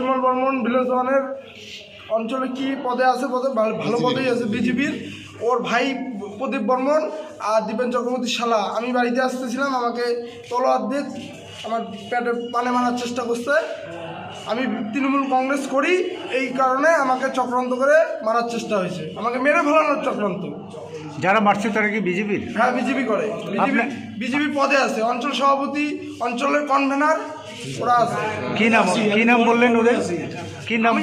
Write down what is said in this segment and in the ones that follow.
Parimal Barman village ওয়ানের অঞ্চলে কি পদে আছে, ভালো পদেই আছে বিজেপির। ওর ভাই প্রদীপ বর্মন আর দীপেন চক্রবর্তীর শালা। আমি বাড়িতে আসতেছিলাম, আমাকে তলোয়ার দিয়ে আমার পেটে পানে মারার চেষ্টা করছে। আমি তৃণমূল কংগ্রেস করি, এই কারণে আমাকে চক্রান্ত করে মারার চেষ্টা হয়েছে, আমাকে মেরে ফেলানোর চক্রান্ত। যারা মারছে তারা কি বিজেপির? হ্যাঁ, বিজেপি করে, বিজেপি পদে আছে, অঞ্চল সভাপতি, অঞ্চলের কনভেনার ওরা আছে। কি নাম বললেন ওদের? কি নাম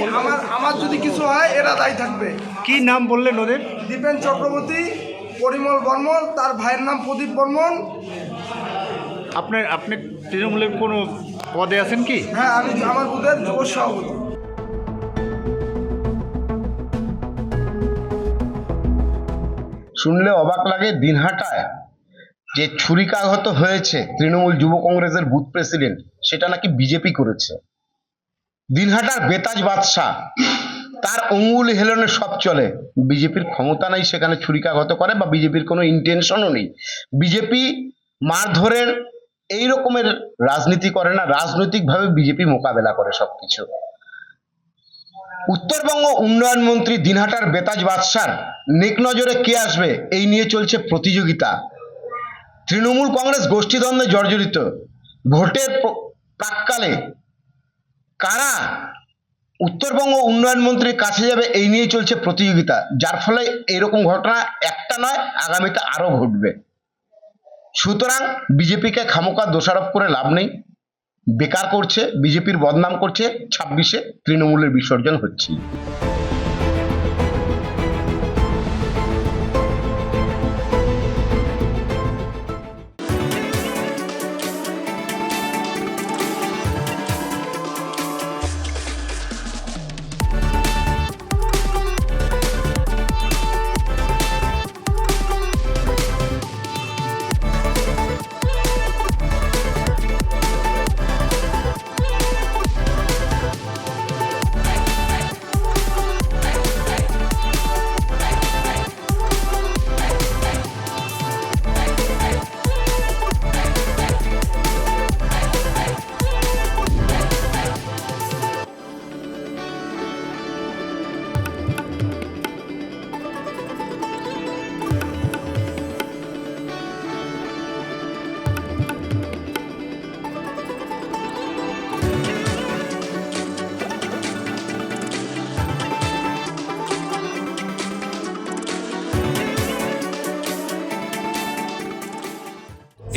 আমার যদি কিছু হয় এরা দায়ী থাকবে। কি নাম বললেন ওদের? দীপেন চক্রবর্তী, পরিমল বর্মন, তার ভাইয়ের নাম প্রদীপ বর্মন। আপনি তৃণমূলের কোনো পদে আছেন কি? হ্যাঁ, আমি আমার বুথের যুব সভাপতি। শুনলে অবাক লাগে, দিনহাটায় যে ছুরিকাঘাত হয়েছে তৃণমূল যুব কংগ্রেসের বুথ প্রেসিডেন্ট, সেটা নাকি বিজেপি করেছে। দিনহাটার বেতাজ বাদশাহ, তার অঙ্গুল হেলনে সব চলে। বিজেপির ক্ষমতা নাই সেখানে ছুরিকাঘাত করে, বা বিজেপির কোনো ইন্টেনশনও নেই। বিজেপি মারধরের এই রকমের রাজনীতি করে না, রাজনৈতিকভাবে বিজেপি মোকাবেলা করে সবকিছু। উত্তরবঙ্গ উন্নয়ন মন্ত্রী দিনহাটার বেতাজ বাদশার নেক নজরে কে আসবে, এই নিয়ে চলছে প্রতিযোগিতা। তৃণমূল কংগ্রেস গোষ্ঠীদ্বন্দ্বে জর্জরিত। ভোটের প্রাককালে কারা উত্তরবঙ্গ উন্নয়ন মন্ত্রীর কাছে যাবে, এই নিয়ে চলছে প্রতিযোগিতা, যার ফলে এরকম ঘটনা একটা নয়, আগামীতে আরো ঘটবে। সুতরাং বিজেপিকে খামোকা দোষারোপ করে লাভ নেই। বেকার করছে, বিজেপির বদনাম করছে। 26-এ তৃণমূলের বিসর্জন হচ্ছে।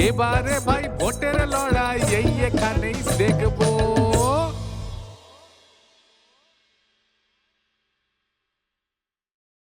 এবারে ভাই ভোটের লড়াই এই এখানেই শেখ